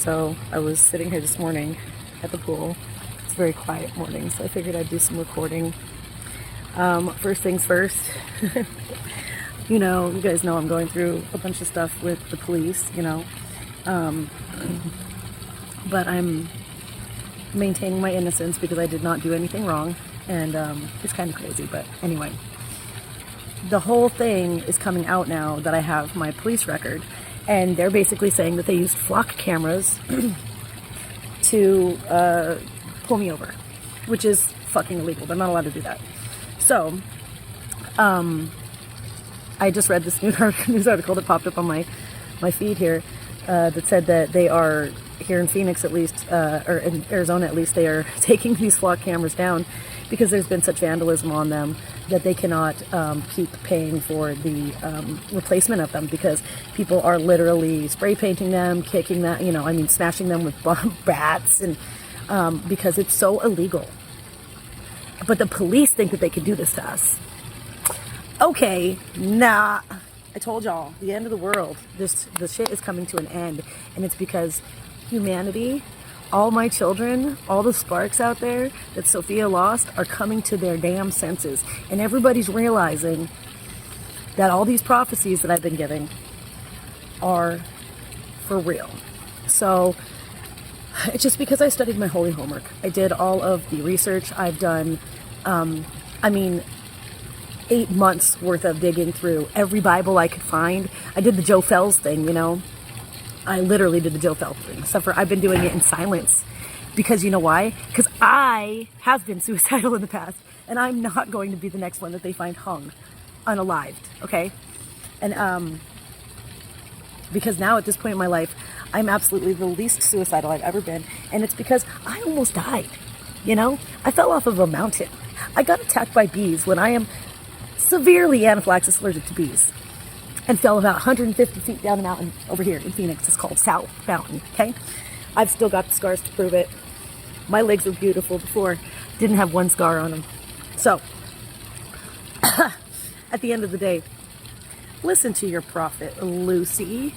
So I was sitting here this morning at the pool. It's a very quiet morning, so I figured I'd do some recording. First things first, you guys know I'm going through a bunch of stuff with the police, but I'm maintaining my innocence because I did not do anything wrong, and it's kind of crazy, but anyway. The whole thing is coming out now that I have my police record, and they're basically saying that they used flock cameras to pull me over, which is fucking illegal. They're not allowed to do that. So, I just read this news article that popped up on my feed here that said that they are, here in Phoenix at least, or in Arizona at least, they are taking these flock cameras down because there's been such vandalism on them that they cannot keep paying for the replacement of them, because people are literally spray painting them, kicking that, smashing them with bats, and because it's so illegal. But the police think that they can do this to us. Okay, nah. I told y'all, the end of the world. The shit is coming to an end, and it's because humanity, all my children, all the sparks out there that Sophia lost are coming to their damn senses. And everybody's realizing that all these prophecies that I've been giving are for real. So it's just because I studied my holy homework. I did all of the research. I've done, 8 months worth of digging through every Bible I could find. I did the Joe Fells thing, I literally did the Joe Fell thing, except for I've been doing it in silence. Because you know why? Because I have been suicidal in the past, and I'm not going to be the next one that they find hung, unalived, okay? And because now at this point in my life, I'm absolutely the least suicidal I've ever been, and it's because I almost died, I fell off of a mountain. I got attacked by bees when I am severely anaphylaxis allergic to bees, and fell about 150 feet down a mountain over here in Phoenix. It's called South Mountain, okay? I've still got the scars to prove it. My legs were beautiful before. Didn't have one scar on them. So, at the end of the day, listen to your prophet, Lucy.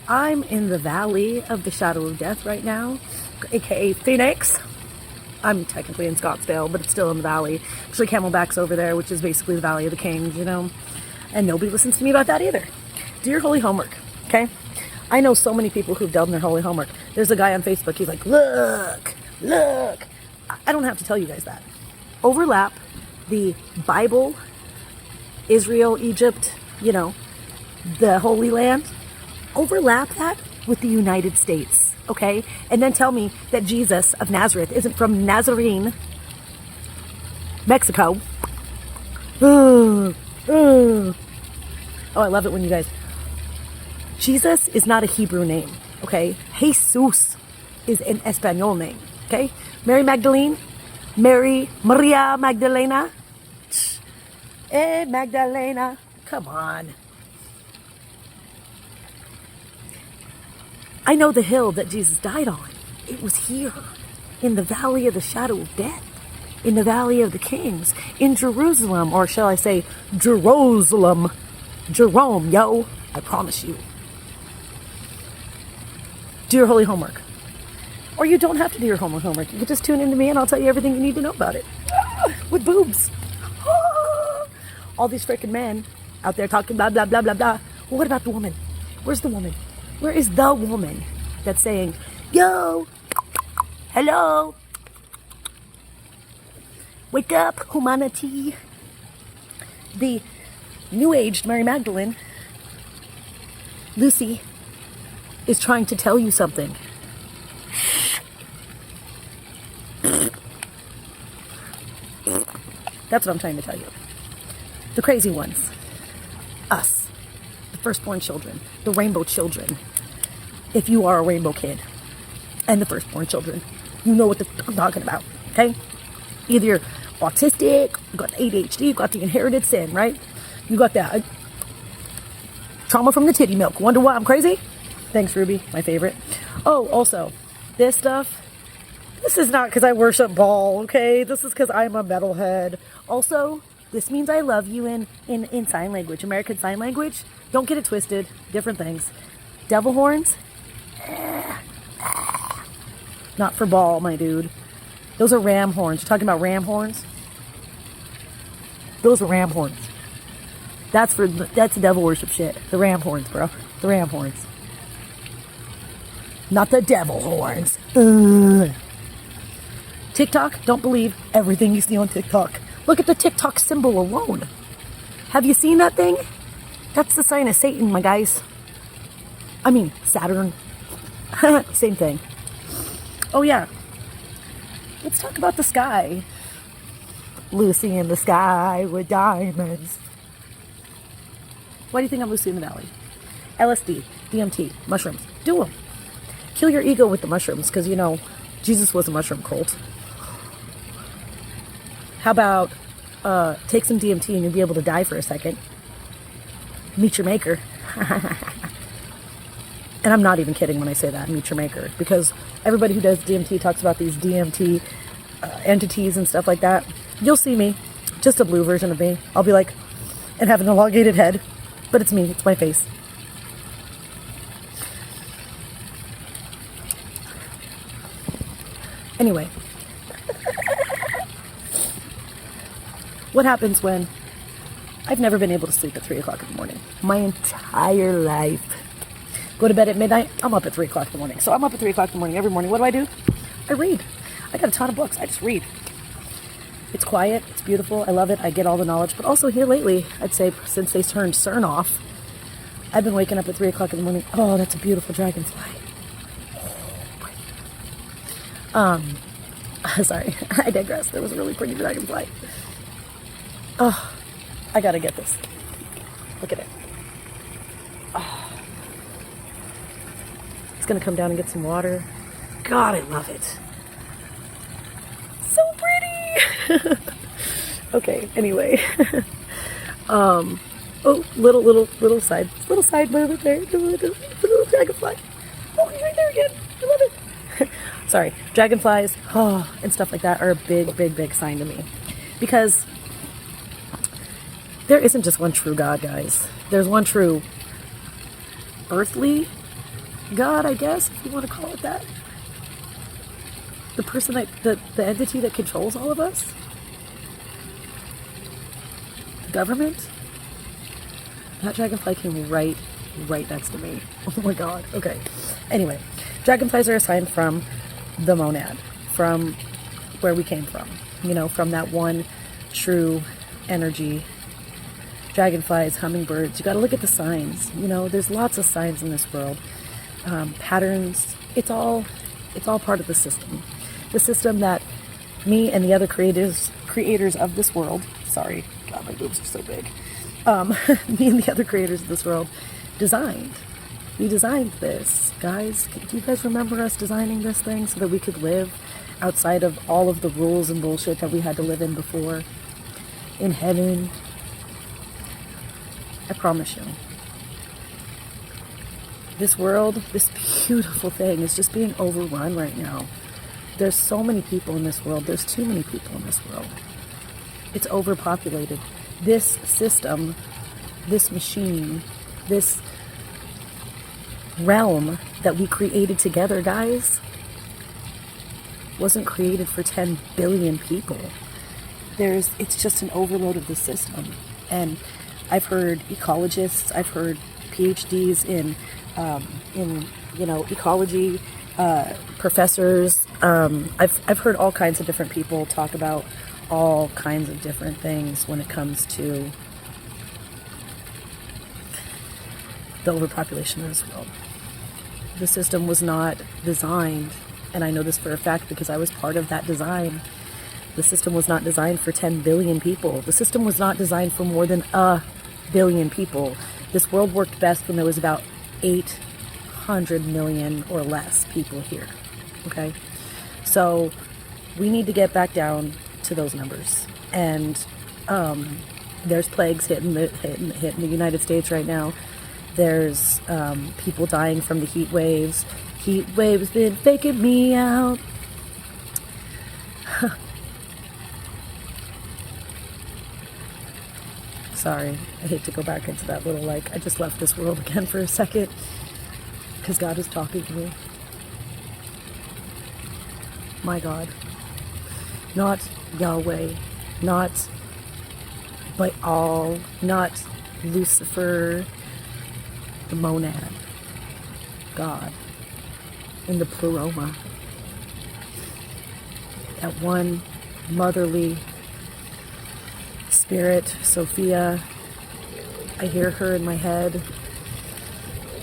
I'm in the valley of the shadow of death right now, aka Phoenix. I'm technically in Scottsdale, but it's still in the valley. Actually, Camelback's over there, which is basically the Valley of the Kings, And nobody listens to me about that either. Do your holy homework, okay? I know so many people who've done their holy homework. There's a guy on Facebook, he's like, look. I don't have to tell you guys that. Overlap the Bible, Israel, Egypt, the Holy Land. Overlap that with the United States, okay? And then tell me that Jesus of Nazareth isn't from Nazarene, Mexico. Oh, I love it when you guys... Jesus is not a Hebrew name, okay? Jesus is an Espanol name, okay? Maria Magdalena. Hey, Magdalena. Come on. I know the hill that Jesus died on. It was here, in the valley of the shadow of death, in the valley of the kings, in Jerusalem, or shall I say, Jerusalem. Jerome, yo, I promise you. Do your holy homework. Or you don't have to do your holy homework. You can just tune into me and I'll tell you everything you need to know about it. With boobs. All these freaking men out there talking blah, blah, blah, blah, blah. Well, what about the woman? Where's the woman? Where is the woman that's saying, yo, hello, wake up, humanity? The new-aged Mary Magdalene, Lucy, is trying to tell you something. That's what I'm trying to tell you. The crazy ones. Us. The firstborn children. The rainbow children. If you are a rainbow kid. And the firstborn children. You know what I'm talking about. Okay? Either you're autistic, you got ADHD, you got the inherited sin, right? You got that trauma from the titty milk. Wonder why I'm crazy? Thanks, Ruby. My favorite. Oh, also, this stuff, this is not because I worship Baal, okay? This is because I'm a metalhead. Also, this means I love you in sign language, American Sign Language. Don't get it twisted. Different things. Devil horns. Not for ball, my dude. Those are ram horns. You're talking about ram horns? Those are ram horns. That's devil worship shit. The ram horns, bro. The ram horns. Not the devil horns. Ugh. TikTok, don't believe everything you see on TikTok. Look at the TikTok symbol alone. Have you seen that thing? That's the sign of Satan, my guys. I mean, Saturn. Same thing. Oh yeah. Let's talk about the sky. Lucy in the sky with diamonds. Why do you think I'm Lucy in the Valley? LSD, DMT, mushrooms. Do them. Kill your ego with the mushrooms, because, you know, Jesus was a mushroom cult. How about take some DMT and you'll be able to die for a second. Meet your maker. And I'm not even kidding when I say that, meet your maker. Because everybody who does DMT talks about these DMT entities and stuff like that. You'll see me, just a blue version of me. I'll be like, and have an elongated head. But it's me, it's my face. Anyway. What happens when I've never been able to sleep at 3 o'clock in the morning? My entire life. Go to bed at midnight, I'm up at 3 o'clock in the morning. So I'm up at 3 o'clock in the morning every morning. What do? I read. I got a ton of books. I just read. It's quiet. It's beautiful. I love it. I get all the knowledge. But also here lately, I'd say since they turned CERN off, I've been waking up at 3 o'clock in the morning. Oh, that's a beautiful dragonfly. Sorry. I digress. There was a really pretty dragonfly. Oh, I gotta get this. Look at it. Oh. It's gonna come down and get some water. God, I love it. So pretty. Okay, anyway. Oh, little side movement there. Little dragonfly. Oh, he's right there again. I love it. Sorry, dragonflies, and stuff like that are a big sign to me. Because there isn't just one true God, guys. There's one true earthly God, I guess, if you want to call it that. The person the entity that controls all of us. The government. That dragonfly came right next to me. Oh my God. Okay. Anyway, dragonflies are a sign from the monad, from where we came from. You know, from that one true energy. Dragonflies, hummingbirds. You got to look at the signs. You know, there's lots of signs in this world. Patterns. It's all part of the system. The system that me and the other creators of this world. Sorry, God, my boobs are so big. Me and the other creators of this world designed. We designed this, guys. Do you guys remember us designing this thing so that we could live outside of all of the rules and bullshit that we had to live in before? In heaven. I promise you. This world, this beautiful thing is just being overrun right now. There's so many people in this world. There's too many people in this world. It's overpopulated. This system, this machine, this realm that we created together, guys, wasn't created for 10 billion people. It's just an overload of the system. And I've heard ecologists, I've heard PhDs in ecology, professors. I've heard all kinds of different people talk about all kinds of different things when it comes to the overpopulation of this world. The system was not designed, and I know this for a fact because I was part of that design. The system was not designed for 10 billion people. The system was not designed for more than a billion people. This world worked best when there was about 800 million or less people here. Okay? So we need to get back down to those numbers. And there's plagues hitting the United States right now. There's people dying from the heat waves. Heat waves been faking me out. Sorry, I hate to go back into that little, I just left this world again for a second because God is talking to me. my God. Not Yahweh, not Baal, not Lucifer, the monad, God, in the pleroma. That one motherly spirit, Sophia, I hear her in my head.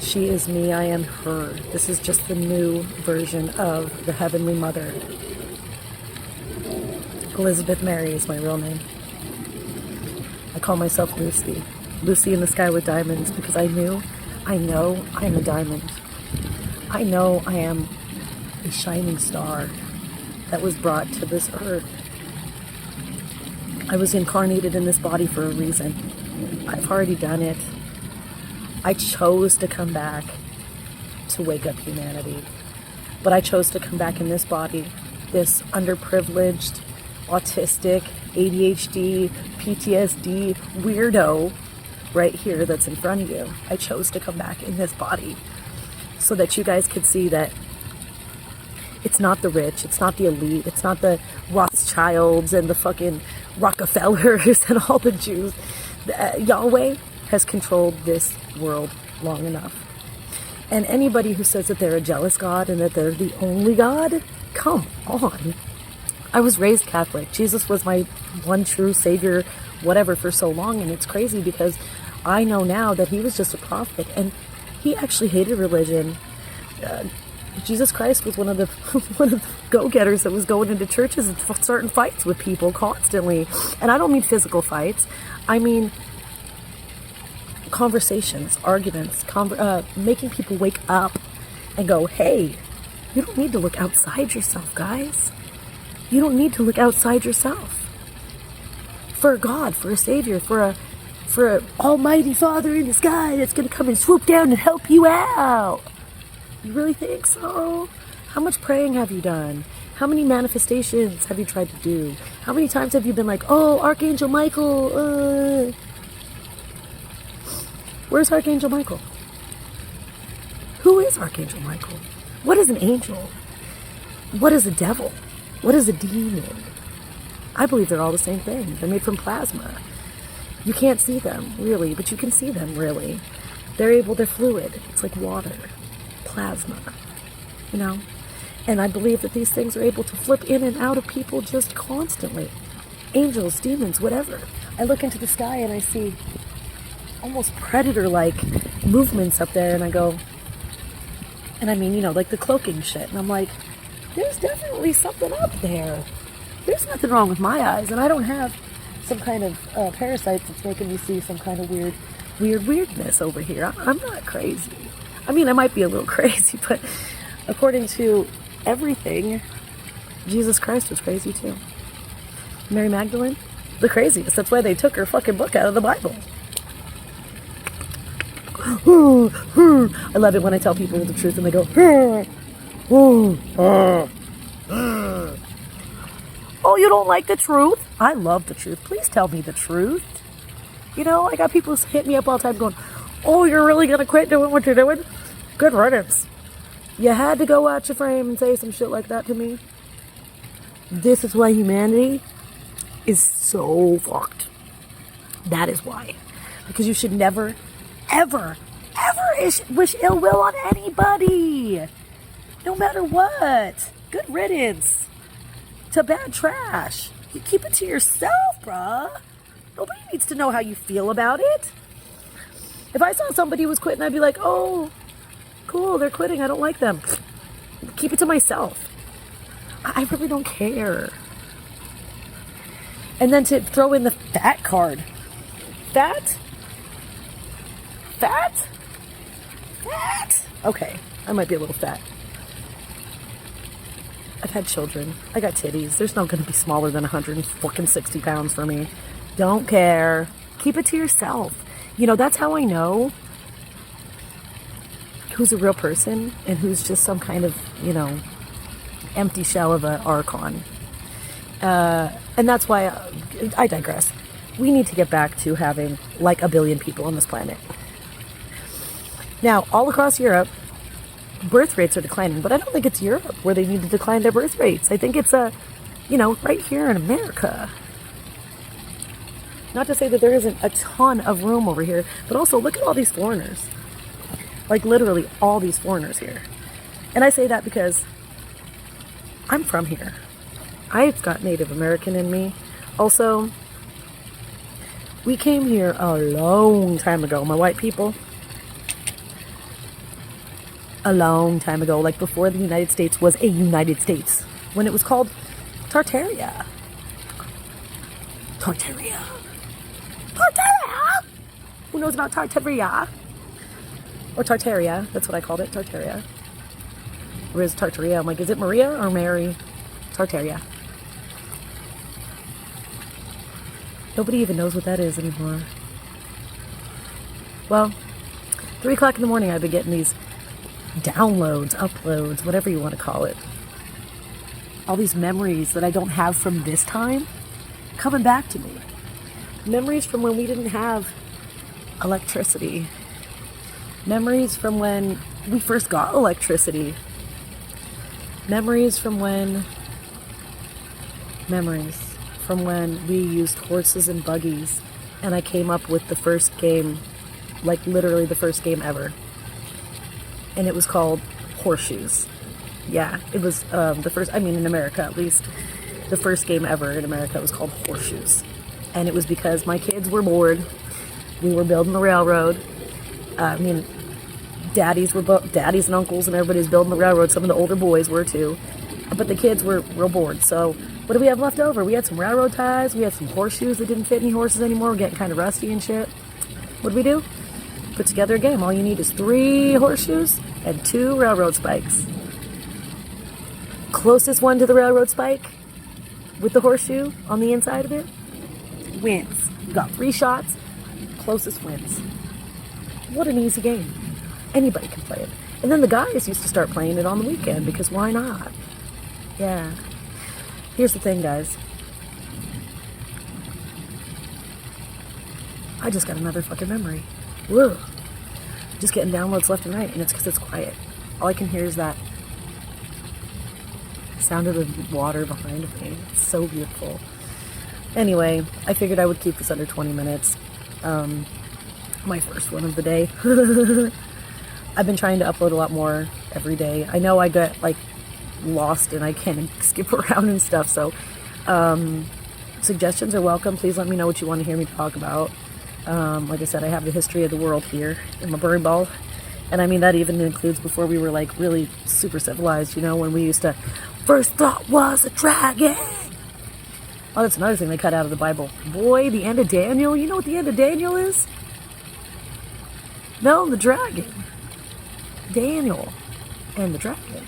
She is me, I am her. This is just the new version of the Heavenly Mother. Elizabeth Mary is my real name. I call myself Lucy. Lucy in the sky with diamonds, because I know I am a diamond. I know I am a shining star that was brought to this earth. I was incarnated in this body for a reason. I've already done it. I chose to come back to wake up humanity. But I chose to come back in this body, this underprivileged, autistic, ADHD, PTSD weirdo right here that's in front of you. I chose to come back in this body so that you guys could see that it's not the rich, it's not the elite, it's not the Rothschilds and the fucking Rockefellers and all the Jews. Yahweh has controlled this world long enough. And anybody who says that they're a jealous God and that they're the only God, come on. I was raised Catholic. Jesus was my one true savior, whatever, for so long. And it's crazy because I know now that he was just a prophet and he actually hated religion. Jesus Christ was one of the go-getters that was going into churches and starting fights with people constantly. And I don't mean physical fights. I mean conversations, arguments, making people wake up and go, hey, you don't need to look outside yourself, guys. You don't need to look outside yourself. For a God, for a Savior, for a Almighty Father in the sky that's going to come and swoop down and help you out. You really think so? How much praying have you done? How many manifestations have you tried to do? How many times have you been like, oh, Archangel Michael, Where's Archangel Michael? Who is Archangel Michael? What is an angel? What is a devil? What is a demon? I believe they're all the same thing. They're made from plasma. You can't see them, really, but you can see them, really. They're fluid. It's like water, plasma, you know? And I believe that these things are able to flip in and out of people just constantly. Angels, demons, whatever. I look into the sky and I see almost predator-like movements up there, and I go, and I mean, you know, like the cloaking shit, and I'm like, there's definitely something up there. There's nothing wrong with my eyes, and I don't have some kind of parasite that's making me see some kind of weirdness over here. I'm not crazy. I mean, I might be a little crazy, but according to everything, Jesus Christ was crazy too. Mary Magdalene, the craziest. That's why they took her fucking book out of the Bible. I love it when I tell people the truth and they go, oh, you don't like the truth? I love the truth. Please tell me the truth. You know, I got people hit me up all the time going, oh, you're really going to quit doing what you're doing? Good riddance. You had to go out your frame and say some shit like that to me. This is why humanity is so fucked. That is why. Because you should never, ever wish ill will on anybody. No matter what. Good riddance to bad trash. You keep it to yourself, bruh. Nobody needs to know how you feel about it. If I saw somebody was quitting, I'd be like, oh, cool, they're quitting. I don't like them. Keep it to myself. I really don't care. And then to throw in the fat card. Fat? Okay, I might be a little fat. I've had children. I got titties. There's not going to be smaller than 160 pounds for me. Don't care. Keep it to yourself. You know, that's how I know who's a real person and who's just some kind of, you know, empty shell of an archon. And that's why I digress. We need to get back to having like 1 billion people on this planet. Now, all across Europe, birth rates are declining, but I don't think it's Europe where they need to decline their birth rates. I think it's right here in America. Not to say that there isn't a ton of room over here, but also look at all these foreigners. Like literally all these foreigners here. And I say that because I'm from here. I've got Native American in me. Also, we came here a long time ago, my white people. A long time ago, like before the United States was a United States. When it was called Tartaria. Tartaria. Tartaria! Who knows about Tartaria? Or Tartaria, that's what I called it, Tartaria. Or is Tartaria? I'm like, is it Maria or Mary? Tartaria. Nobody even knows what that is anymore. Well, 3 o'clock in the morning I've been getting these downloads, uploads, whatever you want to call it. All these memories that I don't have from this time coming back to me. Memories from when we didn't have electricity. Memories from when we first got electricity. Memories from when we used horses and buggies and I came up with the first game, like literally the first game ever. And it was called Horseshoes. Yeah, it was the first, in America at least, the first game ever in America was called Horseshoes. And it was because my kids were bored. We were building the railroad. Daddies and uncles and everybody was building the railroad. Some of the older boys were too. But the kids were real bored. So what do we have left over? We had some railroad ties. We had some horseshoes that didn't fit any horses anymore. We're getting kind of rusty and shit. What do we do? Put together a game. All you need is 3 horseshoes and 2 railroad spikes. Closest one to the railroad spike with the horseshoe on the inside of it wins. You got 3 shots. Closest wins. What an easy game. Anybody can play it. And then the guys used to start playing it on the weekend because why not? Yeah. Here's the thing, guys. I just got another fucking memory. Whoa. Just getting downloads left and right, and it's because it's quiet. All I can hear is that sound of the water behind me. It's so beautiful. Anyway, I figured I would keep this under 20 minutes. My first one of the day. I've been trying to upload a lot more every day. I know I get lost and I can't skip around and stuff, so suggestions are welcome. Please let me know what you want to hear me talk about. Like I said, I have the history of the world here in my bird ball, and that even includes before we were really super civilized, when we used to first thought was a dragon. Oh, that's another thing they cut out of the Bible. Boy, the end of Daniel. You know what the end of Daniel is? No, the dragon. Daniel and the dragon.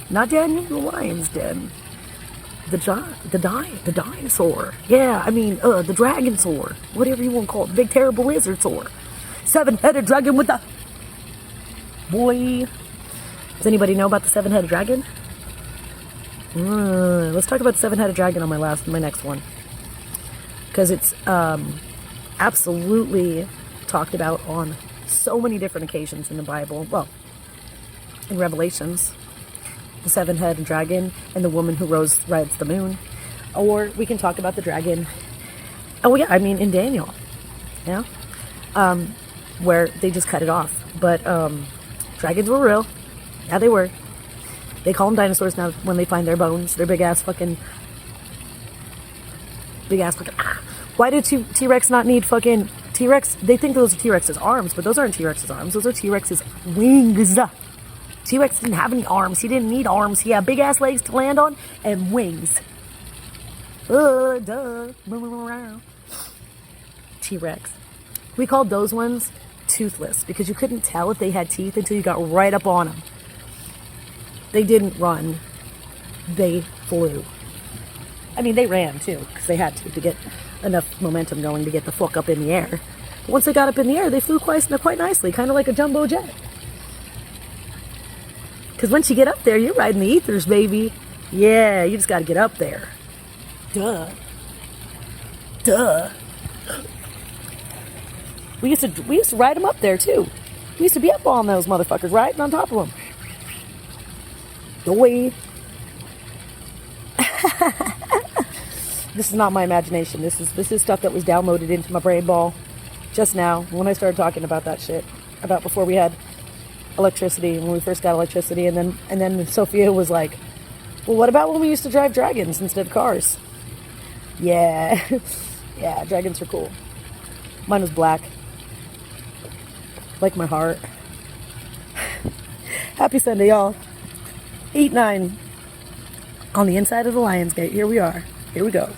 Not Daniel the lion's den. The dinosaur. Yeah, the dragon sword. Whatever you want to call it. The big terrible lizard sword. 7-headed dragon with the... Boy. Does anybody know about the 7-headed dragon? Let's talk about the 7-headed dragon on my next one. Because it's absolutely talked about on so many different occasions in the Bible. Well, in Revelations. The 7-headed dragon and the woman who rides the moon. Or we can talk about the dragon. Oh yeah, in Daniel. Yeah. Where they just cut it off. But dragons were real. Yeah, they were. They call them dinosaurs now when they find their bones. Their big ass fucking... Why did T-Rex not need fucking... T-Rex, they think those are T-Rex's arms, but those aren't T-Rex's arms. Those are T-Rex's wings. T-Rex didn't have any arms. He didn't need arms. He had big ass legs to land on and wings. Duh. T-Rex. We called those ones toothless because you couldn't tell if they had teeth until you got right up on them. They didn't run. They flew. They ran too because they had to get enough momentum going to get the fuck up in the air. But once they got up in the air, they flew quite nicely, kind of like a jumbo jet. Because once you get up there, you're riding the ethers, baby. Yeah, you just got to get up there. Duh. We used to ride them up there too. We used to be up on those motherfuckers, riding on top of them. Doy. This is not my imagination. This is stuff that was downloaded into my brain ball just now when I started talking about that shit. About before we had electricity, when we first got electricity, and then Sophia was like, well, what about when we used to drive dragons instead of cars? Yeah. Yeah, dragons are cool. Mine was black. Like my heart. Happy Sunday, y'all. 8-9 on the inside of the Lionsgate. Here we are. Here we go.